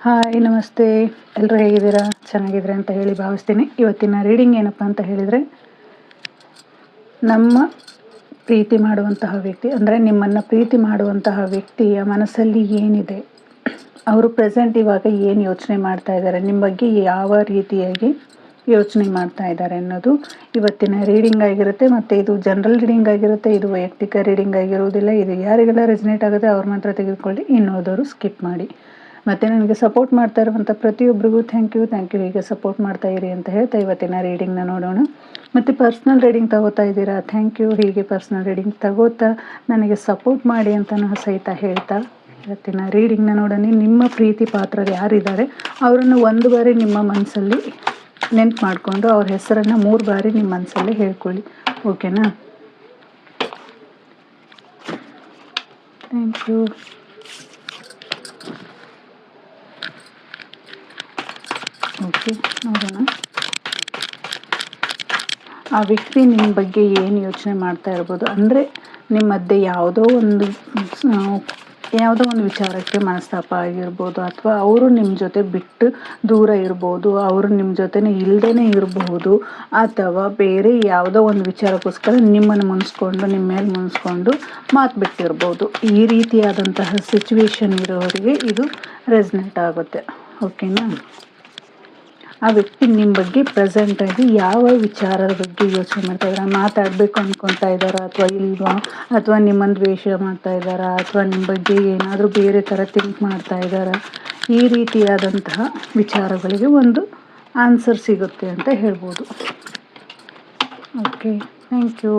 Hi ನಮಸ್ತೆ. ಎಲ್ಲರೂ ಹೇಗಿದ್ದೀರಾ? ಚೆನ್ನಾಗಿದ್ದೀರಾ ಅಂತ ಹೇಳಿ ಭಾವಿಸ್ತೀನಿ. ಇವತ್ತಿನ ರೀಡಿಂಗ್ ಏನಪ್ಪ ಅಂತ ಹೇಳಿದರೆ, ನಮ್ಮ ಪ್ರೀತಿ ಮಾಡುವಂತಹ ವ್ಯಕ್ತಿ ಅಂದರೆ ನಿಮ್ಮನ್ನು ಪ್ರೀತಿ ಮಾಡುವಂತಹ ವ್ಯಕ್ತಿಯ ಮನಸ್ಸಲ್ಲಿ ಏನಿದೆ, ಅವರು ಪ್ರೆಸೆಂಟ್ ಇವಾಗ ಏನು ಯೋಚನೆ ಮಾಡ್ತಾ ಇದ್ದಾರೆ, ನಿಮ್ಮ ಬಗ್ಗೆ ಯಾವ ರೀತಿಯಾಗಿ ಯೋಚನೆ ಮಾಡ್ತಾ ಇದ್ದಾರೆ ಅನ್ನೋದು ಇವತ್ತಿನ ರೀಡಿಂಗ್ ಆಗಿರುತ್ತೆ. ಮತ್ತು ಇದು ಜನರಲ್ ರೀಡಿಂಗ್ ಆಗಿರುತ್ತೆ, ಇದು ವೈಯಕ್ತಿಕ ರೀಡಿಂಗ್ ಆಗಿರುವುದಿಲ್ಲ. ಇದು ಯಾರಿಗೆಲ್ಲ ರೆಸನೇಟ್ ಆಗುತ್ತೆ ಅವ್ರು ಮಾತ್ರ ತೆಗೆದುಕೊಳ್ಳಿ, ಇನ್ನೋದವರು ಸ್ಕಿಪ್ ಮಾಡಿ. ಮತ್ತು ನನಗೆ ಸಪೋರ್ಟ್ ಮಾಡ್ತಾ ಇರುವಂಥ ಪ್ರತಿಯೊಬ್ಬರಿಗೂ ಥ್ಯಾಂಕ್ ಯು. ಹೀಗೆ ಸಪೋರ್ಟ್ ಮಾಡ್ತಾ ಇರಿ ಅಂತ ಹೇಳ್ತಾ ಇವತ್ತಿನ ರೀಡಿಂಗ್ನ ನೋಡೋಣ. ಮತ್ತು ಪರ್ಸ್ನಲ್ ರೀಡಿಂಗ್ ತಗೋತಾ ಇದ್ದೀರಾ, ಥ್ಯಾಂಕ್ ಯು. ಹೀಗೆ ಪರ್ಸ್ನಲ್ ರೀಡಿಂಗ್ ತಗೋತಾ ನನಗೆ ಸಪೋರ್ಟ್ ಮಾಡಿ ಅಂತಲೂ ಸಹಿತ ಹೇಳ್ತಾ ಇವತ್ತಿನ ರೀಡಿಂಗ್ನ ನೋಡೋಣ. ನಿಮ್ಮ ಪ್ರೀತಿ ಪಾತ್ರರು ಯಾರಿದ್ದಾರೆ ಅವರನ್ನು ಒಂದು ಬಾರಿ ನಿಮ್ಮ ಮನಸ್ಸಲ್ಲಿ ನೆನ್ಪು ಮಾಡಿಕೊಂಡು ಅವ್ರ ಹೆಸರನ್ನು 3 ಬಾರಿ ನಿಮ್ಮ ಮನಸ್ಸಲ್ಲಿ ಹೇಳ್ಕೊಳ್ಳಿ, ಓಕೆನಾ? Thank you. ಓಕೆ, ನೋಡೋಣ ಆ ವ್ಯಕ್ತಿ ನಿಮ್ಮ ಬಗ್ಗೆ ಏನು ಯೋಚನೆ ಮಾಡ್ತಾ ಇರ್ಬೋದು. ಅಂದರೆ ನಿಮ್ಮ ಮಧ್ಯೆ ಯಾವುದೋ ಒಂದು ವಿಚಾರಕ್ಕೆ ಮನಸ್ತಾಪ ಆಗಿರ್ಬೋದು, ಅಥವಾ ಅವರು ನಿಮ್ಮ ಜೊತೆ ಬಿಟ್ಟು ದೂರ ಇರ್ಬೋದು, ಅವರು ನಿಮ್ಮ ಜೊತೆನೇ ಇಲ್ಲದೇ ಇರಬಹುದು, ಅಥವಾ ಬೇರೆ ಯಾವುದೋ ಒಂದು ವಿಚಾರಕ್ಕೋಸ್ಕರ ನಿಮ್ಮನ್ನು ಮುನ್ಸ್ಕೊಂಡು ನಿಮ್ಮ ಮೇಲೆ ಮುನ್ಸ್ಕೊಂಡು ಮಾತು ಬಿಟ್ಟಿರ್ಬೋದು. ಈ ರೀತಿಯಾದಂತಹ ಸಿಚುವೇಶನ್ ಇರೋರಿಗೆ ಇದು ರೆಸನೇಟ್ ಆಗುತ್ತೆ, ಓಕೆನಾ? ಆ ವ್ಯಕ್ತಿ ನಿಮ್ಮ ಬಗ್ಗೆ ಪ್ರೆಸೆಂಟಾಗಿ ಯಾವ ವಿಚಾರದ ಬಗ್ಗೆ ಯೋಚನೆ ಮಾಡ್ತಾ ಇದ್ದಾರೆ, ಮಾತಾಡಬೇಕು ಅಂದ್ಕೊತಾ ಇದ್ದಾರಾ ಅಥವಾ ಇಲ್ವಾ, ಅಥವಾ ನಿಮ್ಮನ್ನು ದ್ವೇಷ ಮಾಡ್ತಾ ಇದ್ದಾರಾ, ಅಥವಾ ನಿಮ್ಮ ಬಗ್ಗೆ ಏನಾದರೂ ಬೇರೆ ಥರ ಥಿಂಕ್ ಮಾಡ್ತಾ ಇದ್ದಾರಾ, ಈ ರೀತಿಯಾದಂತಹ ವಿಚಾರಗಳಿಗೆ ಒಂದು ಆನ್ಸರ್ ಸಿಗುತ್ತೆ ಅಂತ ಹೇಳ್ಬೋದು. Okay, thank you.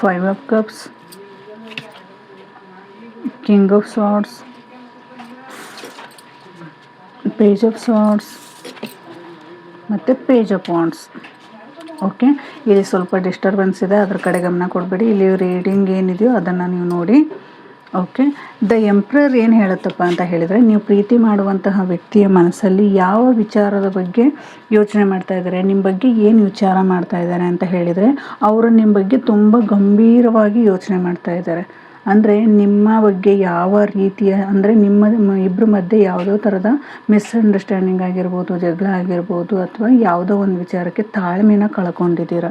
Five of Cups, King of Swords, Page of Swords ಮತ್ತು Page of Wands. ಓಕೆ, ಇಲ್ಲಿ ಸ್ವಲ್ಪ ಡಿಸ್ಟರ್ಬೆನ್ಸ್ ಇದೆ, ಅದ್ರ ಕಡೆ ಗಮನ ಕೊಡಬೇಡಿ. ಇಲ್ಲಿ ರೀಡಿಂಗ್ ಏನಿದೆಯೋ ಅದನ್ನು ನೀವು ನೋಡಿ. ಓಕೆ, ದ ಎಂಪ್ರರ್ ಏನು ಹೇಳುತ್ತಪ್ಪ ಅಂತ ಹೇಳಿದರೆ, ನೀವು ಪ್ರೀತಿ ಮಾಡುವಂತಹ ವ್ಯಕ್ತಿಯ ಮನಸ್ಸಲ್ಲಿ ಯಾವ ವಿಚಾರದ ಬಗ್ಗೆ ಯೋಚನೆ ಮಾಡ್ತಾ ಇದ್ದಾರೆ, ನಿಮ್ಮ ಬಗ್ಗೆ ಏನು ವಿಚಾರ ಮಾಡ್ತಾ ಇದ್ದಾರೆ ಅಂತ ಹೇಳಿದರೆ, ಅವರು ನಿಮ್ಮ ಬಗ್ಗೆ ತುಂಬ ಗಂಭೀರವಾಗಿ ಯೋಚನೆ ಮಾಡ್ತಾ ಇದ್ದಾರೆ. ಅಂದರೆ ನಿಮ್ಮ ಬಗ್ಗೆ ಯಾವ ರೀತಿಯ, ಅಂದರೆ ನಿಮ್ಮ ಇಬ್ಬರ ಮಧ್ಯೆ ಯಾವುದೋ ಥರದ ಮಿಸ್ಅಂಡರ್ಸ್ಟ್ಯಾಂಡಿಂಗ್ ಆಗಿರ್ಬೋದು, ಜಗಳ ಆಗಿರ್ಬೋದು, ಅಥವಾ ಯಾವುದೋ ಒಂದು ವಿಚಾರಕ್ಕೆ ತಾಳ್ಮೆನ ಕಳ್ಕೊಂಡಿದ್ದೀರ.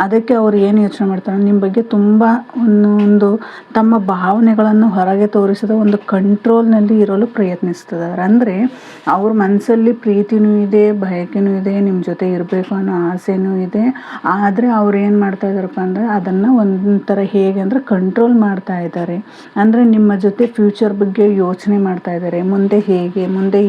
ಅದಕ್ಕೆ ಅವ್ರು ಏನು ಯೋಚನೆ ಮಾಡ್ತಾರೆ, ನಿಮ್ಮ ಬಗ್ಗೆ ತುಂಬ ಒಂದು ತಮ್ಮ ಭಾವನೆಗಳನ್ನು ಹೊರಗೆ ತೋರಿಸದ ಒಂದು ಕಂಟ್ರೋಲ್ನಲ್ಲಿ ಇರಲು ಪ್ರಯತ್ನಿಸ್ತಿದ್ದಾರೆ. ಅಂದರೆ ಅವ್ರ ಮನಸ್ಸಲ್ಲಿ ಪ್ರೀತಿನೂ ಇದೆ, ಬಯಕೆನೂ ಇದೆ, ನಿಮ್ಮ ಜೊತೆ ಇರಬೇಕು ಅನ್ನೋ ಆಸೆನೂ ಇದೆ. ಆದರೆ ಅವ್ರು ಏನು ಮಾಡ್ತಾ ಇದ್ದಾರಪ್ಪ ಅಂದರೆ ಅದನ್ನು ಒಂಥರ ಹೇಗೆ ಅಂದರೆ ಕಂಟ್ರೋಲ್ ಮಾಡ್ತಾ ಇದ್ದಾರೆ. ಅಂದರೆ ನಿಮ್ಮ ಜೊತೆ ಫ್ಯೂಚರ್ ಬಗ್ಗೆ ಯೋಚನೆ ಮಾಡ್ತಾ ಇದ್ದಾರೆ, ಮುಂದೆ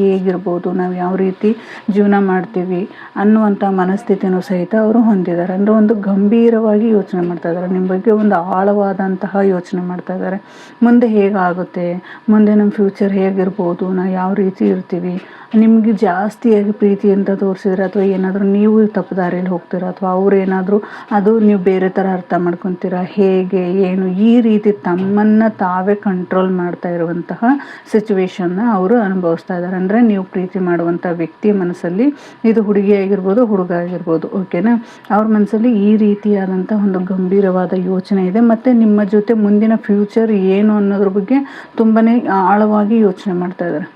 ಹೇಗಿರ್ಬೋದು, ನಾವು ಯಾವ ರೀತಿ ಜೀವನ ಮಾಡ್ತೀವಿ ಅನ್ನುವಂಥ ಮನಸ್ಥಿತಿನೂ ಸಹಿತ ಅವರು ಹೊಂದಿದ್ದಾರೆ. ಅಂದರೆ ಒಂದು ಗಂಭೀರವಾಗಿ ಯೋಚನೆ ಮಾಡ್ತಾ ಇದ್ದಾರೆ, ನಿಮ್ಮ ಬಗ್ಗೆ ಒಂದು ಆಳವಾದಂತಹ ಯೋಚನೆ ಮಾಡ್ತಾ ಇದ್ದಾರೆ. ಮುಂದೆ ಹೇಗಾಗುತ್ತೆ, ಮುಂದೆ ನಮ್ಮ ಫ್ಯೂಚರ್ ಹೇಗಿರ್ಬೋದು, ನಾವು ಯಾವ ರೀತಿ ಇರ್ತೀವಿ, ನಿಮಗೆ ಜಾಸ್ತಿಯಾಗಿ ಪ್ರೀತಿ ಅಂತ ತೋರಿಸಿದ್ರೆ, ಅಥವಾ ಏನಾದರೂ ನೀವು ತಪ್ಪು ದಾರಿಯಲ್ಲಿ ಹೋಗ್ತೀರಾ, ಅಥವಾ ಅವ್ರೇನಾದರೂ ಅದು ನೀವು ಬೇರೆ ಥರ ಅರ್ಥ ಮಾಡ್ಕೊತೀರಾ, ಹೇಗೆ ಏನು, ಈ ರೀತಿ ತಮ್ಮನ್ನು ತಾವೇ ಕಂಟ್ರೋಲ್ ಮಾಡ್ತಾ ಇರುವಂತಹ ಸಿಚುವೇಶನ್ನ ಅವರು ಅನುಭವಿಸ್ತಾ ಇದ್ದಾರೆ. ಅಂದರೆ ನೀವು ಪ್ರೀತಿ ಮಾಡುವಂಥ ವ್ಯಕ್ತಿಯ ಮನಸ್ಸಲ್ಲಿ, ಇದು ಹುಡುಗಿ ಆಗಿರ್ಬೋದು, ಹುಡುಗ ಆಗಿರ್ಬೋದು, ಓಕೆನಾ? ಅವ್ರ ಮನಸ್ಸಲ್ಲಿ ಈ ರೀತಿಯಾದಂಥ ಒಂದು ಗಂಭೀರವಾದ ಯೋಚನೆ ಇದೆ. ಮತ್ತು ನಿಮ್ಮ ಜೊತೆ ಮುಂದಿನ ಫ್ಯೂಚರ್ ಏನು ಅನ್ನೋದ್ರ ಬಗ್ಗೆ ತುಂಬಾ ಆಳವಾಗಿ ಯೋಚನೆ ಮಾಡ್ತಾ ಇದ್ದಾರೆ.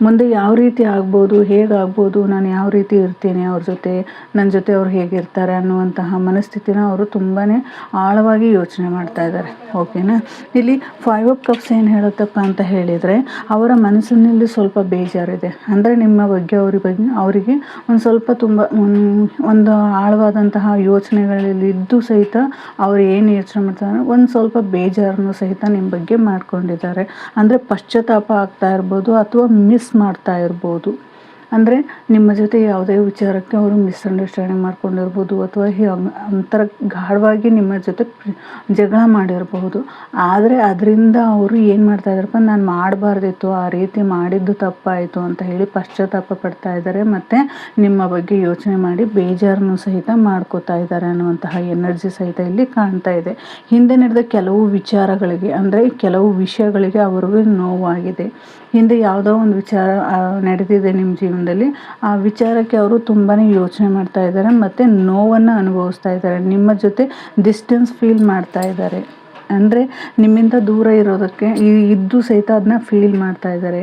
ಮುಂದೆ ಯಾವ ರೀತಿ ಆಗ್ಬೋದು, ಹೇಗಾಗ್ಬೋದು, ನಾನು ಯಾವ ರೀತಿ ಇರ್ತೀನಿ ಅವ್ರ ಜೊತೆ, ನನ್ನ ಜೊತೆ ಅವ್ರು ಹೇಗಿರ್ತಾರೆ ಅನ್ನುವಂತಹ ಮನಸ್ಥಿತಿನ ಅವರು ತುಂಬಾ ಆಳವಾಗಿ ಯೋಚನೆ ಮಾಡ್ತಾ ಇದ್ದಾರೆ, ಓಕೆನಾ? ಇಲ್ಲಿ 5 of Cups ಏನು ಹೇಳುತ್ತಪ್ಪ ಅಂತ ಹೇಳಿದರೆ, ಅವರ ಮನಸ್ಸಿನಲ್ಲಿ ಸ್ವಲ್ಪ ಬೇಜಾರಿದೆ. ಅಂದರೆ ನಿಮ್ಮ ಬಗ್ಗೆ ಅವರಿಗೆ ಒಂದು ಸ್ವಲ್ಪ ತುಂಬ ಒಂದು ಆಳವಾದಂತಹ ಯೋಚನೆಗಳಲ್ಲಿ ಇದ್ದು ಸಹಿತ ಅವ್ರು ಏನು ಯೋಚನೆ ಮಾಡ್ತಾರೆ, ಒಂದು ಸ್ವಲ್ಪ ಬೇಜಾರನ್ನು ಸಹಿತ ನಿಮ್ಮ ಬಗ್ಗೆ ಮಾಡ್ಕೊಂಡಿದ್ದಾರೆ. ಅಂದರೆ ಪಶ್ಚಾತ್ತಾಪ ಆಗ್ತಾ ಇರ್ಬೋದು, ಅಥವಾ ಮಿಸ್ ಮಾಡ್ತಾ ಇರ್ಬೋದು. ಅಂದರೆ ನಿಮ್ಮ ಜೊತೆ ಯಾವುದೇ ವಿಚಾರಕ್ಕೆ ಅವರು ಮಿಸ್ಅಂಡರ್ಸ್ಟ್ಯಾಂಡಿಂಗ್ ಮಾಡ್ಕೊಂಡಿರ್ಬೋದು, ಅಥವಾ ಒಂಥರ ಗಾಢವಾಗಿ ನಿಮ್ಮ ಜೊತೆ ಜಗಳ ಮಾಡಿರಬಹುದು. ಆದರೆ ಅದರಿಂದ ಅವರು ಏನು ಮಾಡ್ತಾ ಇದ್ದಾರಪ್ಪ, ನಾನು ಮಾಡಬಾರ್ದಿತ್ತು, ಆ ರೀತಿ ಮಾಡಿದ್ದು ತಪ್ಪಾಯಿತು ಅಂತ ಹೇಳಿ ಪಶ್ಚಾತ್ತಾಪ ಪಡ್ತಾ ಇದ್ದಾರೆ. ಮತ್ತು ನಿಮ್ಮ ಬಗ್ಗೆ ಯೋಚನೆ ಮಾಡಿ ಬೇಜಾರನ್ನು ಸಹಿತ ಮಾಡ್ಕೋತಾ ಇದ್ದಾರೆ ಅನ್ನುವಂತಹ ಎನರ್ಜಿ ಸಹಿತ ಇಲ್ಲಿ ಕಾಣ್ತಾ ಇದೆ. ಹಿಂದೆ ನಡೆದ ಕೆಲವು ವಿಚಾರಗಳಿಗೆ, ಅಂದರೆ ಕೆಲವು ವಿಷಯಗಳಿಗೆ ಅವ್ರಿಗೂ ನೋವಾಗಿದೆ. ಹಿಂದೆ ಯಾವುದೋ ಒಂದು ವಿಚಾರ ನಡೆದಿದೆ ನಿಮ್ಮ ಜೀವನದಲ್ಲಿ, ಆ ವಿಚಾರಕ್ಕೆ ಅವರು ತುಂಬಾ ಯೋಚನೆ ಮಾಡ್ತಾ ಇದ್ದಾರೆ ಮತ್ತು ನೋವನ್ನು ಅನುಭವಿಸ್ತಾ ಇದ್ದಾರೆ. ನಿಮ್ಮ ಜೊತೆ ಡಿಸ್ಟೆನ್ಸ್ ಫೀಲ್ ಮಾಡ್ತಾ ಇದ್ದಾರೆ. ಅಂದರೆ ನಿಮ್ಮಿಂದ ದೂರ ಇರೋದಕ್ಕೆ ಇದ್ದು ಸಹಿತ ಅದನ್ನ ಫೀಲ್ ಮಾಡ್ತಾ ಇದ್ದಾರೆ.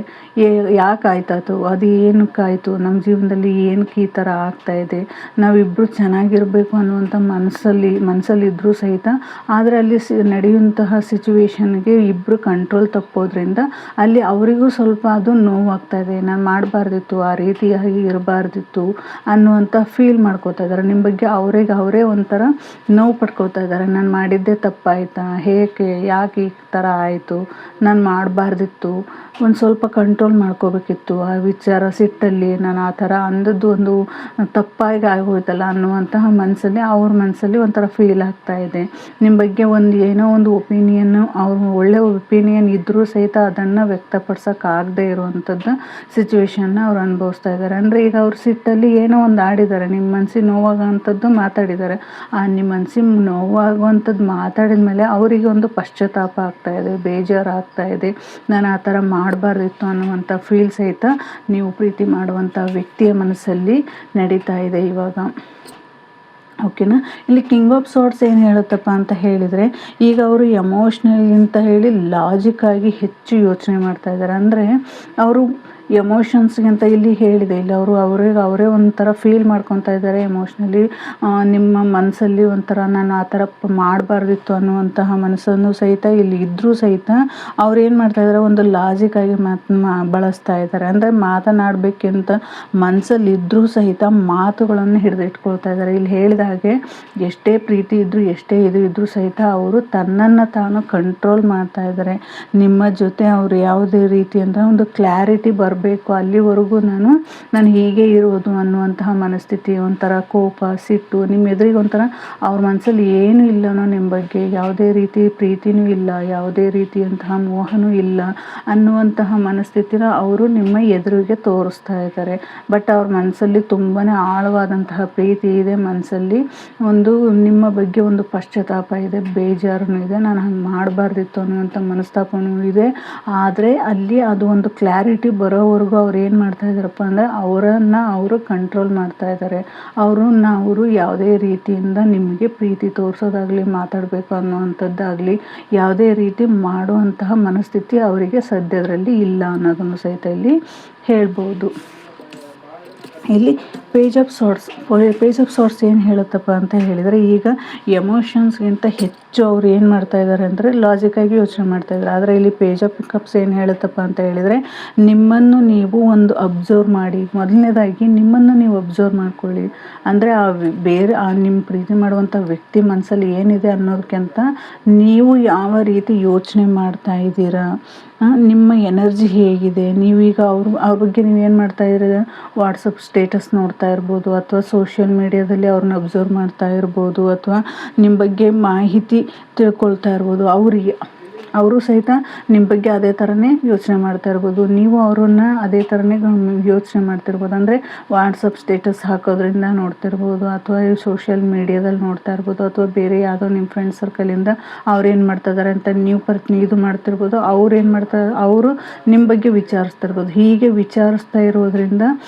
ಯಾಕೆ ಆಯ್ತಾಯ್ತು, ಅದು ಏನಕ್ಕಾಯಿತು, ನಮ್ಮ ಜೀವನದಲ್ಲಿ ಏನಕ್ಕೆ ಈ ಥರ ಆಗ್ತಾಯಿದೆ, ನಾವಿಬ್ಬರು ಚೆನ್ನಾಗಿರಬೇಕು ಅನ್ನುವಂಥ ಮನಸ್ಸಲ್ಲಿ ಇದ್ದರೂ ಸಹಿತ, ಆದರೆ ಅಲ್ಲಿ ನಡೆಯುವಂತಹ ಸಿಚುವೇಶನ್ಗೆ ಇಬ್ಬರು ಕಂಟ್ರೋಲ್ ತಪ್ಪೋದ್ರಿಂದ ಅಲ್ಲಿ ಅವರಿಗೂ ಸ್ವಲ್ಪ ಅದು ನೋವಾಗ್ತಾಯಿದೆ. ನಾನು ಮಾಡಬಾರ್ದಿತ್ತು, ಆ ರೀತಿಯಾಗಿ ಇರಬಾರ್ದಿತ್ತು ಅನ್ನುವಂಥ ಫೀಲ್ ಮಾಡ್ಕೋತಾ ಇದ್ದಾರೆ. ನಿಮ್ಮ ಬಗ್ಗೆ ಅವರೇ ಒಂಥರ ನೋವು ಪಡ್ಕೋತಾ ಇದ್ದಾರೆ. ನಾನು ಮಾಡಿದ್ದೇ ತಪ್ಪಾಯಿತಾ, ಯಾಕೆ ಈ ಥರ ಆಯಿತು, ನಾನು ಮಾಡಬಾರ್ದಿತ್ತು, ಒಂದು ಸ್ವಲ್ಪ ಕಂಟ್ರೋಲ್ ಮಾಡ್ಕೋಬೇಕಿತ್ತು, ಆ ವಿಚಾರ ಸಿಟ್ಟಲ್ಲಿ ನಾನು ಆ ಥರ ಅಂದದ್ದು ಒಂದು ತಪ್ಪಾಗಿ ಆಗೋಯ್ತಲ್ಲ ಅನ್ನುವಂತಹ ಅವ್ರ ಮನಸ್ಸಲ್ಲಿ ಒಂಥರ ಫೀಲ್ ಆಗ್ತಾ ಇದೆ. ನಿಮ್ಮ ಬಗ್ಗೆ ಏನೋ ಒಂದು ಒಪಿನಿಯನ್ನು, ಅವ್ರು ಒಳ್ಳೆ ಒಪಿನಿಯನ್ ಇದ್ದರೂ ಸಹಿತ ಅದನ್ನು ವ್ಯಕ್ತಪಡಿಸೋಕ್ಕಾಗದೇ ಇರುವಂಥದ್ದು ಸಿಚುವೇಶನ್ನ ಅವ್ರು ಅನುಭವಿಸ್ತಾ ಇದ್ದಾರೆ. ಅಂದರೆ ಈಗ ಅವ್ರ ಸಿಟ್ಟಲ್ಲಿ ಏನೋ ಒಂದು ಆಡಿದ್ದಾರೆ, ನಿಮ್ಮ ಮನಸ್ಸಿಗೆ ನೋವಾಗೋವಂಥದ್ದು ಮಾತಾಡಿದ್ದಾರೆ. ನಿಮ್ಮ ಮನಸ್ಸಿಗೆ ನೋವಾಗುವಂಥದ್ದು ಮಾತಾಡಿದ ಮೇಲೆ ಅವರಿಗೆ ಒಂದು ಪಶ್ಚಾತ್ತಾಪ ಆಗ್ತಾಯಿದೆ, ಬೇಜಾರಾಗ್ತಾ ಇದೆ, ನಾನು ಆ ಥರ ಮಾಡಬಾರ್ದಿತ್ತು ಅನ್ನುವಂಥ ಫೀಲ್ ಸಹಿತ ನೀವು ಪ್ರೀತಿ ಮಾಡುವಂಥ ವ್ಯಕ್ತಿಯ ಮನಸ್ಸಲ್ಲಿ ನಡೀತಾ ಇದೆ ಇವಾಗ. ಓಕೆನಾ. ಇಲ್ಲಿ ಕಿಂಗ್ ಆಫ್ ಸಾರ್ಟ್ಸ್ ಏನು ಹೇಳುತ್ತಪ್ಪ ಅಂತ ಹೇಳಿದರೆ, ಈಗ ಅವರು ಎಮೋಷ್ನಲ್ ಅಂತ ಹೇಳಿ ಲಾಜಿಕ್ಕಾಗಿ ಹೆಚ್ಚು ಯೋಚನೆ ಮಾಡ್ತಾ ಇದ್ದಾರೆ. ಅಂದರೆ ಅವರು ಎಮೋಷನ್ಸ್ಗಿಂತ ಇಲ್ಲಿ ಹೇಳಿದೆ, ಇಲ್ಲಿ ಅವರೇ ಒಂಥರ ಫೀಲ್ ಮಾಡ್ಕೊತಾ ಇದ್ದಾರೆ ಎಮೋಷ್ನಲಿ. ನಿಮ್ಮ ಮನಸ್ಸಲ್ಲಿ ಒಂಥರ ನಾನು ಆ ಥರ ಮಾಡಬಾರ್ದಿತ್ತು ಅನ್ನುವಂತಹ ಮನಸ್ಸನ್ನು ಸಹಿತ ಇಲ್ಲಿ ಇದ್ದರೂ ಸಹಿತ ಅವ್ರು ಏನು ಮಾಡ್ತಾ ಇದ್ದಾರೆ, ಒಂದು ಲಾಜಿಕ್ಕಾಗಿ ಬಳಸ್ತಾ ಇದ್ದಾರೆ. ಅಂದರೆ ಮಾತನಾಡಬೇಕಂತ ಮನಸ್ಸಲ್ಲಿ ಇದ್ದರೂ ಸಹಿತ ಮಾತುಗಳನ್ನು ಹಿಡಿದಿಟ್ಕೊಳ್ತಾ ಇದ್ದಾರೆ. ಇಲ್ಲಿ ಹೇಳಿದ ಹಾಗೆ ಎಷ್ಟೇ ಪ್ರೀತಿ ಇದ್ದರೂ ಎಷ್ಟೇ ಇದ್ದರೂ ಸಹಿತ ಅವರು ತನ್ನನ್ನು ತಾನು ಕಂಟ್ರೋಲ್ ಮಾಡ್ತಾ ಇದ್ದಾರೆ. ನಿಮ್ಮ ಜೊತೆ ಅವರು ಯಾವುದೇ ರೀತಿ ಅಂದರೆ ಒಂದು ಕ್ಲಾರಿಟಿ ಬರಬೇಕು, ಅಲ್ಲಿವರೆಗೂ ನಾನು ಹೀಗೆ ಇರೋದು ಅನ್ನುವಂತಹ ಮನಸ್ಥಿತಿ, ಒಂಥರ ಕೋಪ, ಸಿಟ್ಟು, ನಿಮ್ಮ ಎದುರಿಗೆ ಒಂಥರ ಅವ್ರ ಮನಸ್ಸಲ್ಲಿ ಏನೂ ಇಲ್ಲನೋ, ನಿಮ್ಮ ಬಗ್ಗೆ ಯಾವುದೇ ರೀತಿ ಪ್ರೀತಿನೂ ಇಲ್ಲ, ಯಾವುದೇ ರೀತಿಯಂತಹ ಮೋಹನೂ ಇಲ್ಲ ಅನ್ನುವಂತಹ ಮನಸ್ಥಿತಿನ ಅವರು ನಿಮ್ಮ ಎದುರಿಗೆ ತೋರಿಸ್ತಾ ಇದ್ದಾರೆ. ಬಟ್ ಅವ್ರ ಮನಸ್ಸಲ್ಲಿ ತುಂಬಾ ಆಳವಾದಂತಹ ಪ್ರೀತಿ ಇದೆ, ಮನಸ್ಸಲ್ಲಿ ನಿಮ್ಮ ಬಗ್ಗೆ ಒಂದು ಪಶ್ಚಾತ್ತಾಪ ಇದೆ, ಬೇಜಾರೂ ಇದೆ, ನಾನು ಹಂಗೆ ಮಾಡಬಾರ್ದಿತ್ತು ಅನ್ನುವಂಥ ಮನಸ್ತಾಪನೂ ಇದೆ. ಆದರೆ ಅಲ್ಲಿ ಅದು ಒಂದು ಕ್ಲಾರಿಟಿ ಬರೋವರೆಗೂ ಅವ್ರು ಏನು ಮಾಡ್ತಾ ಇದ್ದಾರಪ್ಪ ಅಂದರೆ ಅವರು ಕಂಟ್ರೋಲ್ ಮಾಡ್ತಾ ಇದ್ದಾರೆ. ಅವರು ಯಾವುದೇ ರೀತಿಯಿಂದ ನಿಮಗೆ ಪ್ರೀತಿ ತೋರಿಸೋದಾಗಲಿ, ಮಾತಾಡಬೇಕು ಅನ್ನುವಂಥದ್ದಾಗಲಿ ಯಾವುದೇ ರೀತಿ ಮಾಡುವಂತಹ ಮನಸ್ಥಿತಿ ಅವರಿಗೆ ಸದ್ಯದರಲ್ಲಿ ಇಲ್ಲ ಅನ್ನೋದನ್ನು ಸಹಿತ ಇಲ್ಲಿ ಹೇಳ್ಬೋದು. ಇಲ್ಲಿ ಪೇಜ್ ಆಫ್ ಸಾರ್ಟ್ಸ್ ಏನು ಹೇಳುತ್ತಪ್ಪ ಅಂತ ಹೇಳಿದರೆ, ಈಗ ಎಮೋಷನ್ಸ್ಗಿಂತ ಹೆಚ್ಚು ಅವ್ರು ಏನು ಮಾಡ್ತಾ ಇದ್ದಾರೆ ಅಂದರೆ ಲಾಜಿಕ್ಕಾಗಿ ಯೋಚನೆ ಮಾಡ್ತಾ ಇದ್ದಾರೆ. ಆದರೆ ಇಲ್ಲಿ ಪೇಜ್ ಆಫ್ ಕಪ್ಸ್ ಏನು ಹೇಳುತ್ತಪ್ಪ ಅಂತ ಹೇಳಿದರೆ, ನಿಮ್ಮನ್ನು ನೀವು ಒಂದು ಅಬ್ಸರ್ವ್ ಮಾಡಿ, ಮೊದಲನೇದಾಗಿ ನಿಮ್ಮನ್ನು ನೀವು ಅಬ್ಸರ್ವ್ ಮಾಡ್ಕೊಳ್ಳಿ. ಅಂದರೆ ನಿಮ್ಮ ಪ್ರೀತಿ ಮಾಡುವಂಥ ವ್ಯಕ್ತಿ ಮನಸ್ಸಲ್ಲಿ ಏನಿದೆ ಅನ್ನೋದಕ್ಕಿಂತ ನೀವು ಯಾವ ರೀತಿ ಯೋಚನೆ ಮಾಡ್ತಾ ಇದ್ದೀರಾ, ನಿಮ್ಮ ಎನರ್ಜಿ ಹೇಗಿದೆ, ನೀವೀಗ ಅವ್ರ ಬಗ್ಗೆ ನೀವೇನು ಮಾಡ್ತಾ ಇದ್ದೀರ, ವಾಟ್ಸಪ್ ಸ್ಟೇಟಸ್ ನೋಡ್ತಾ ಇರ್ಬೋದು, ಅಥವಾ ಸೋಷಿಯಲ್ ಮೀಡಿಯಾದಲ್ಲಿ ಅವ್ರನ್ನ ಅಬ್ಸರ್ವ್ ಮಾಡ್ತಾ ಇರ್ಬೋದು, ಅಥವಾ ನಿಮ್ಮ ಬಗ್ಗೆ ಮಾಹಿತಿ ತಿಳ್ಕೊಳ್ತಾ ಇರ್ಬೋದು. ಅವರು ಸಹಿತ ನಿಮ್ಮ ಬಗ್ಗೆ ಅದೇ ಥರನೇ ಯೋಚನೆ ಮಾಡ್ತಾ ಇರ್ಬೋದು, ನೀವು ಅವರನ್ನ ಅದೇ ಥರನೇ ಯೋಚನೆ ಮಾಡ್ತಿರ್ಬೋದು. ಅಂದರೆ ವಾಟ್ಸಪ್ ಸ್ಟೇಟಸ್ ಹಾಕೋದ್ರಿಂದ ನೋಡ್ತಿರ್ಬೋದು, ಅಥವಾ ಸೋಷಿಯಲ್ ಮೀಡಿಯಾದಲ್ಲಿ ನೋಡ್ತಾ ಇರ್ಬೋದು, ಅಥವಾ ಬೇರೆ ಯಾವುದೋ ನಿಮ್ಮ ಫ್ರೆಂಡ್ ಸರ್ಕಲಿಂದ ಅವ್ರೇನು ಮಾಡ್ತಿದ್ದಾರೆ ಅಂತ ನೀವು ಇದು ಮಾಡ್ತಿರ್ಬೋದು. ಅವರು ನಿಮ್ಮ ಬಗ್ಗೆ ವಿಚಾರಿಸ್ತಿರ್ಬೋದು. ಹೀಗೆ ವಿಚಾರಿಸ್ತಾ ಇರೋದ್ರಿಂದ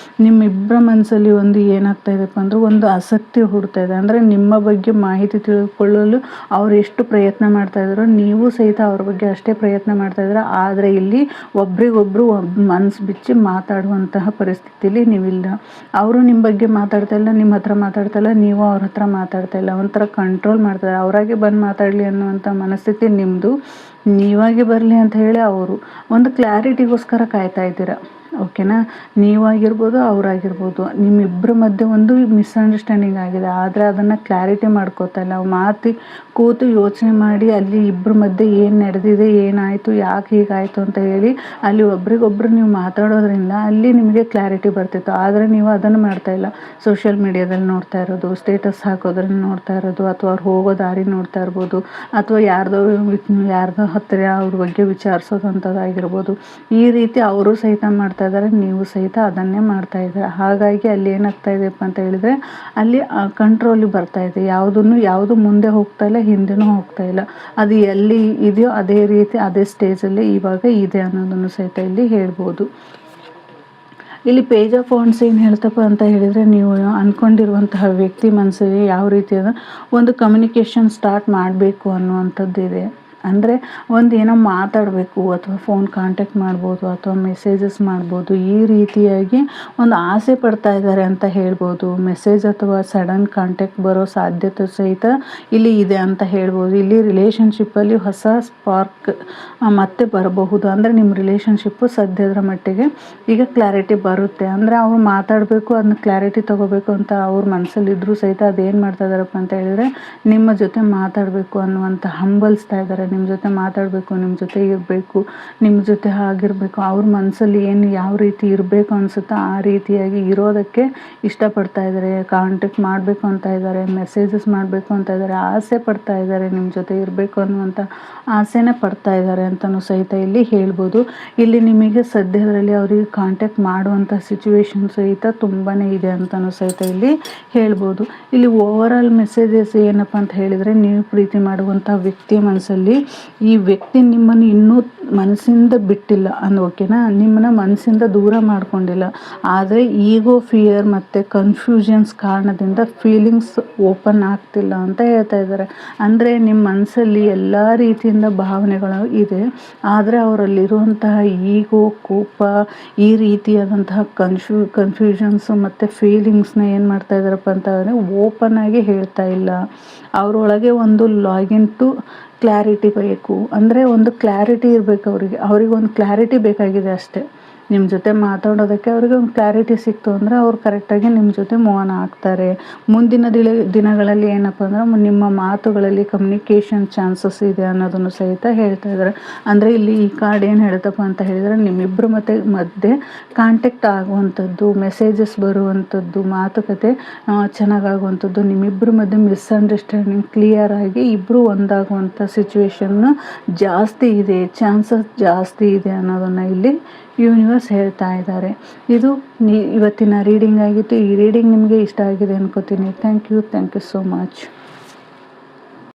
ನಿಮ್ಮಿಬ್ಬರ ಮನಸ್ಸಲ್ಲಿ ಒಂದು ಏನಾಗ್ತಾ ಇದೆಪ್ಪ ಅಂದರೆ ಒಂದು ಆಸಕ್ತಿ ಹುಡ್ತಾ ಇದೆ. ಅಂದರೆ ನಿಮ್ಮ ಬಗ್ಗೆ ಮಾಹಿತಿ ತಿಳ್ಕೊಳ್ಳಲು ಅವ್ರು ಎಷ್ಟು ಪ್ರಯತ್ನ ಮಾಡ್ತಾ ಇದ್ದಾರೋ ನೀವು ಸಹಿತ ಅವ್ರ ಬಗ್ಗೆ ಅಷ್ಟೇ ಪ್ರಯತ್ನ ಮಾಡ್ತಾ ಇದ್ದಾರೆ. ಆದರೆ ಇಲ್ಲಿ ಒಬ್ರಿಗೊಬ್ರು ಮನಸ್ಸು ಬಿಚ್ಚಿ ಮಾತಾಡುವಂತಹ ಪರಿಸ್ಥಿತಿಲಿ ನೀವಿಲ್ಲ. ಅವರು ನಿಮ್ಮ ಬಗ್ಗೆ ಮಾತಾಡ್ತಾ ಇಲ್ಲ, ನಿಮ್ಮ ಹತ್ರ ಮಾತಾಡ್ತಾ ಇಲ್ಲ, ನೀವು ಅವ್ರ ಹತ್ರ ಮಾತಾಡ್ತಾ ಇಲ್ಲ. ಒಂಥರ ಕಂಟ್ರೋಲ್ ಮಾಡ್ತಾರೆ. ಅವರಾಗೆ ಬಂದು ಮಾತಾಡಲಿ ಅನ್ನುವಂಥ ಮನಸ್ಥಿತಿ ನಿಮ್ಮದು. ನೀವಾಗೆ ಬರಲಿ ಅಂತ ಹೇಳಿ ಅವರು ಒಂದು ಕ್ಲಾರಿಟಿಗೋಸ್ಕರ ಕಾಯ್ತಾ ಇದ್ದೀರಾ. ಓಕೆನಾ. ನೀವಾಗಿರ್ಬೋದು ಅವರಾಗಿರ್ಬೋದು, ನಿಮ್ಮಿಬ್ಬರ ಮಧ್ಯೆ ಒಂದು ಮಿಸ್ಅಂಡರ್ಸ್ಟ್ಯಾಂಡಿಂಗ್ ಆಗಿದೆ, ಆದರೆ ಅದನ್ನು ಕ್ಲಾರಿಟಿ ಮಾಡ್ಕೋತಾ ಇಲ್ಲ. ಮಾತು ಕೂತು ಯೋಚನೆ ಮಾಡಿ ಅಲ್ಲಿ ಇಬ್ಬರ ಮಧ್ಯೆ ಏನು ನಡೆದಿದೆ, ಏನಾಯಿತು, ಯಾಕೆ ಹೀಗಾಯಿತು ಅಂತ ಹೇಳಿ ಅಲ್ಲಿ ಒಬ್ರಿಗೊಬ್ರು ನೀವು ಮಾತಾಡೋದ್ರಿಂದ ಅಲ್ಲಿ ನಿಮಗೆ ಕ್ಲಾರಿಟಿ ಬರ್ತಿತ್ತು. ಆದರೆ ನೀವು ಅದನ್ನು ಮಾಡ್ತಾಯಿಲ್ಲ. ಸೋಷಿಯಲ್ ಮೀಡಿಯಾದಲ್ಲಿ ನೋಡ್ತಾ ಇರೋದು, ಸ್ಟೇಟಸ್ ಹಾಕೋದ್ರಲ್ಲಿ ನೋಡ್ತಾ ಇರೋದು, ಅಥವಾ ಅವ್ರು ಹೋಗೋ ದಾರಿ ನೋಡ್ತಾ ಇರ್ಬೋದು, ಅಥವಾ ಯಾರ್ದೋ ಹತ್ತಿರ ಅವ್ರ ಬಗ್ಗೆ ವಿಚಾರಿಸೋದಂಥದ್ದಾಗಿರ್ಬೋದು. ಈ ರೀತಿ ಅವರು ಸಹಿತ ಮಾಡ್ತಾ ಇದ್ದಾರೆ, ನೀವು ಸಹಿತ ಅದನ್ನೇ ಮಾಡ್ತಾ ಇದ್ದೀರ. ಹಾಗಾಗಿ ಅಲ್ಲಿ ಏನಾಗ್ತಾ ಇದೆಯಪ್ಪ ಅಂತ ಹೇಳಿದರೆ ಅಲ್ಲಿ ಕಂಟ್ರೋಲಿಗೆ ಬರ್ತಾ ಇದೆ. ಯಾವುದು ಮುಂದೆ ಹೋಗ್ತಾ ಇಲ್ಲ, ಹಿಂದೆನೂ ಹೋಗ್ತಾ ಇಲ್ಲ. ಅದು ಎಲ್ಲಿ ಇದೆಯೋ ಅದೇ ರೀತಿ ಅದೇ ಸ್ಟೇಜಲ್ಲಿ ಇವಾಗ ಇದೆ ಅನ್ನೋದನ್ನು ಸಹಿತ ಇಲ್ಲಿ ಹೇಳ್ಬೋದು. ಇಲ್ಲಿ ಪೇಜ್ ಆಫ್ ವಾಂಡ್ಸ್ ಏನು ಹೇಳ್ತಪ್ಪ ಅಂತ ಹೇಳಿದರೆ, ನೀವು ಅಂದ್ಕೊಂಡಿರುವಂತಹ ವ್ಯಕ್ತಿ ಮನಸ್ಸಿಗೆ ಯಾವ ರೀತಿಯಾದ ಒಂದು ಕಮ್ಯುನಿಕೇಷನ್ ಸ್ಟಾರ್ಟ್ ಮಾಡಬೇಕು ಅನ್ನುವಂಥದ್ದಿದೆ. ಅಂದರೆ ಒಂದು ಏನೋ ಮಾತಾಡಬೇಕು, ಅಥವಾ ಫೋನ್ ಕಾಂಟ್ಯಾಕ್ಟ್ ಮಾಡ್ಬೋದು, ಅಥವಾ ಮೆಸೇಜಸ್ ಮಾಡ್ಬೋದು. ಈ ರೀತಿಯಾಗಿ ಒಂದು ಆಸೆ ಪಡ್ತಾ ಇದ್ದಾರೆ ಅಂತ ಹೇಳ್ಬೋದು. ಮೆಸೇಜ್ ಅಥವಾ ಸಡನ್ ಕಾಂಟ್ಯಾಕ್ಟ್ ಬರೋ ಸಾಧ್ಯತೆ ಸಹಿತ ಇಲ್ಲಿ ಇದೆ ಅಂತ ಹೇಳ್ಬೋದು. ಇಲ್ಲಿ ರಿಲೇಷನ್ಶಿಪ್ಪಲ್ಲಿ ಹೊಸ ಸ್ಪಾರ್ಕ್ ಮತ್ತೆ ಬರಬಹುದು. ಅಂದರೆ ನಿಮ್ಮ ರಿಲೇಷನ್ಶಿಪ್ಪು ಸದ್ಯದ ಮಟ್ಟಿಗೆ ಈಗ ಕ್ಲಾರಿಟಿ ಬರುತ್ತೆ. ಅಂದರೆ ಅವ್ರು ಮಾತಾಡಬೇಕು, ಅದನ್ನ ಕ್ಲಾರಿಟಿ ತೊಗೋಬೇಕು ಅಂತ ಅವ್ರ ಮನಸ್ಸಲ್ಲಿದ್ದರೂ ಸಹಿತ ಅದೇನು ಮಾಡ್ತಾ ಇದ್ದಾರಪ್ಪ ಅಂತ ಹೇಳಿದರೆ ನಿಮ್ಮ ಜೊತೆ ಮಾತಾಡಬೇಕು ಅನ್ನುವಂಥ ಹಂಬಲಿಸ್ತಾ ಇದ್ದಾರೆ. ನಿಮ್ಮ ಜೊತೆ ಮಾತಾಡಬೇಕು, ನಿಮ್ಮ ಜೊತೆ ಇರಬೇಕು, ನಿಮ್ಮ ಜೊತೆ ಆಗಿರಬೇಕು. ಅವ್ರ ಮನಸ್ಸಲ್ಲಿ ಏನು ಯಾವ ರೀತಿ ಇರಬೇಕು ಅನಿಸುತ್ತೋ ಆ ರೀತಿಯಾಗಿ ಇರೋದಕ್ಕೆ ಇಷ್ಟಪಡ್ತಾ ಇದ್ದಾರೆ. ಕಾಂಟ್ಯಾಕ್ಟ್ ಮಾಡಬೇಕು ಅಂತ ಇದ್ದಾರೆ, ಮೆಸೇಜಸ್ ಮಾಡಬೇಕು ಅಂತ ಇದ್ದಾರೆ, ಆಸೆ ಪಡ್ತಾ ಇದ್ದಾರೆ, ನಿಮ್ಮ ಜೊತೆ ಇರಬೇಕು ಅನ್ನುವಂಥ ಆಸೆನೇ ಪಡ್ತಾ ಇದ್ದಾರೆ ಅಂತಲೂ ಸಹಿತ ಇಲ್ಲಿ ಹೇಳ್ಬೋದು. ಇಲ್ಲಿ ನಿಮಗೆ ಸದ್ಯದಲ್ಲಿ ಅವರಿಗೆ ಕಾಂಟ್ಯಾಕ್ಟ್ ಮಾಡುವಂಥ ಸಿಚುವೇಶನ್ ಸಹಿತ ತುಂಬಾ ಇದೆ ಅಂತಲೂ ಸಹಿತ ಇಲ್ಲಿ ಹೇಳ್ಬೋದು. ಇಲ್ಲಿ ಓವರಾಲ್ ಮೆಸೇಜಸ್ ಏನಪ್ಪ ಅಂತ ಹೇಳಿದರೆ, ನೀವು ಪ್ರೀತಿ ಮಾಡುವಂಥ ವ್ಯಕ್ತಿಯ ಮನಸ್ಸಲ್ಲಿ ಈ ವ್ಯಕ್ತಿ ನಿಮ್ಮನ್ನು ಇನ್ನೂ ಮನಸ್ಸಿಂದ ಬಿಟ್ಟಿಲ್ಲ ಓಕೆನಾ, ನಿಮ್ಮನ್ನ ಮನಸ್ಸಿಂದ ದೂರ ಮಾಡ್ಕೊಂಡಿಲ್ಲ. ಆದರೆ ಈಗೋ ಫಿಯರ್ ಮತ್ತು ಕನ್ಫ್ಯೂಷನ್ಸ್ ಕಾರಣದಿಂದ ಫೀಲಿಂಗ್ಸ್ ಓಪನ್ ಆಗ್ತಿಲ್ಲ ಅಂತ ಹೇಳ್ತಾ ಇದ್ದಾರೆ. ಅಂದರೆ ನಿಮ್ಮ ಮನಸ್ಸಲ್ಲಿ ಎಲ್ಲ ರೀತಿಯಿಂದ ಭಾವನೆಗಳು ಇದೆ, ಆದರೆ ಅವರಲ್ಲಿರುವಂತಹ ಈಗೋ, ಕೋಪ, ಈ ರೀತಿಯಾದಂತಹ ಕನ್ಫ್ಯೂಷನ್ಸು ಮತ್ತು ಫೀಲಿಂಗ್ಸ್ನ ಏನು ಮಾಡ್ತಾ ಇದ್ದಾರಪ್ಪ ಅಂತ ಅಂದರೆ ಓಪನ್ ಆಗಿ ಹೇಳ್ತಾ ಇಲ್ಲ. ಅವರೊಳಗೆ ಒಂದು ಲಾಗಿನ್ ಟು ಕ್ಲಾರಿಟಿ ಬೇಕು. ಅಂದರೆ ಒಂದು ಕ್ಲಾರಿಟಿ ಇರಬೇಕು ಅವ್ರಿಗೆ ಒಂದು ಕ್ಲಾರಿಟಿ ಬೇಕಾಗಿದೆ ಅಷ್ಟೇ. ನಿಮ್ಮ ಜೊತೆ ಮಾತಾಡೋದಕ್ಕೆ ಅವ್ರಿಗೆ ಒಂದು ಕ್ಲಾರಿಟಿ ಸಿಕ್ತು ಅಂದರೆ ಅವ್ರು ಕರೆಕ್ಟಾಗಿ ನಿಮ್ಮ ಜೊತೆ ಮೂವ್ ಆನ್ ಆಗ್ತಾರೆ. ಮುಂದಿನ ದಿನಗಳಲ್ಲಿ ಏನಪ್ಪ ಅಂದ್ರೆ ನಿಮ್ಮ ಮಾತುಗಳಲ್ಲಿ ಕಮ್ಯುನಿಕೇಷನ್ ಚಾನ್ಸಸ್ ಇದೆ ಅನ್ನೋದನ್ನು ಸಹಿತ ಹೇಳ್ತಾ ಇದ್ದಾರೆ. ಅಂದರೆ ಇಲ್ಲಿ ಈ ಕಾರ್ಡ್ ಏನು ಹೇಳ್ತಪ್ಪ ಅಂತ ಹೇಳಿದರೆ, ನಿಮ್ಮಿಬ್ಬರು ಮಧ್ಯೆ ಕಾಂಟ್ಯಾಕ್ಟ್ ಆಗುವಂಥದ್ದು, ಮೆಸೇಜಸ್ ಬರುವಂಥದ್ದು, ಮಾತುಕತೆ ಚೆನ್ನಾಗಾಗುವಂಥದ್ದು, ನಿಮ್ಮಿಬ್ಬರ ಮಧ್ಯೆ ಮಿಸ್ಅಂಡರ್ಸ್ಟ್ಯಾಂಡಿಂಗ್ ಕ್ಲಿಯರ್ ಆಗಿ ಇಬ್ಬರು ಒಂದಾಗುವಂಥ ಸಿಚುವೇಶನ್ನು ಜಾಸ್ತಿ ಇದೆ, ಚಾನ್ಸಸ್ ಜಾಸ್ತಿ ಇದೆ ಅನ್ನೋದನ್ನು ಇಲ್ಲಿ ಯೂನಿವರ್ಸ್ ಹೇಳ್ತಾ ಇದ್ದಾರೆ. ಇದು ಇವತ್ತಿನ ರೀಡಿಂಗ್ ಆಗಿತ್ತು. ಈ ರೀಡಿಂಗ್ ನಿಮಗೆ ಇಷ್ಟ ಆಗಿದೆ ಅನ್ಕೋತೀನಿ. Thank you so much.